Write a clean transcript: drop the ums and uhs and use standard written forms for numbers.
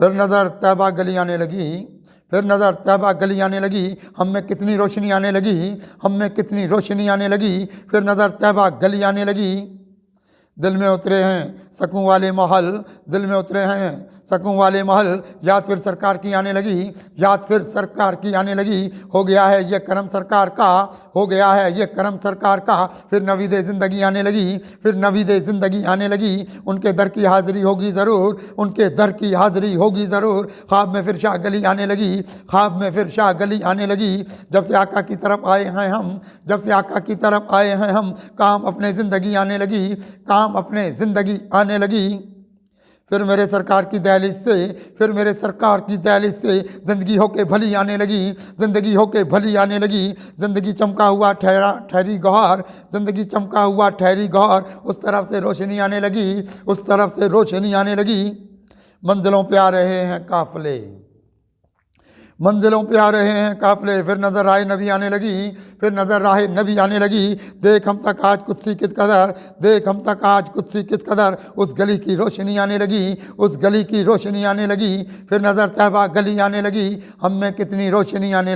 फिर नज़र तैबा गली आने लगी, फिर नज़र तैबा गली आने लगी, हम में कितनी रोशनी आने लगी, हम में कितनी रोशनी आने लगी। फिर नज़र तैबा गली आने लगी। दिल में उतरे हैं सकूं वाले महल, दिल में उतरे हैं सकूं वाले महल। याद फिर सरकार की आने लगी, याद फिर सरकार की आने लगी। हो गया है ये करम सरकार का, हो गया है ये करम सरकार का। फिर नवीद ज़िंदगी आने लगी, फिर नवीद ज़िंदगी आने लगी। उनके दर की हाज़िरी होगी ज़रूर, उनके दर की हाज़िरी होगी ज़रूर। ख्वाब में फिर शाह गली आने लगी, ख्वाब में फिर शाह गली आने लगी। जब से आका की तरफ आए हैं हम, जब से आका की तरफ आए हैं हम, काम अपने ज़िंदगी आने लगी, काम अपने ज़िंदगी आने लगी। फिर मेरे सरकार की दहलीज से, फिर मेरे सरकार की दहलीज से ज़िंदगी होके भली आने लगी, ज़िंदगी होके भली आने लगी। ज़िंदगी चमका हुआ ठहरी गौहर, ज़िंदगी चमका हुआ ठहरी गौहर। उस तरफ से रोशनी आने लगी, उस तरफ से रोशनी आने लगी। मंजिलों पे आ रहे हैं काफ़िले, मंजिलों पे आ रहे हैं काफ़िले। फिर नज़र आए नबी आने लगी, फिर नज़र आए नबी आने लगी। देख हम तक आज कुत्सी किस कदर, देख हम तक आज कुत्सी किस कदर। उस गली की रोशनी आने लगी, उस गली की रोशनी आने लगी। फिर नज़र तैबा गली आने लगी, हम में कितनी रोशनी आने लगी।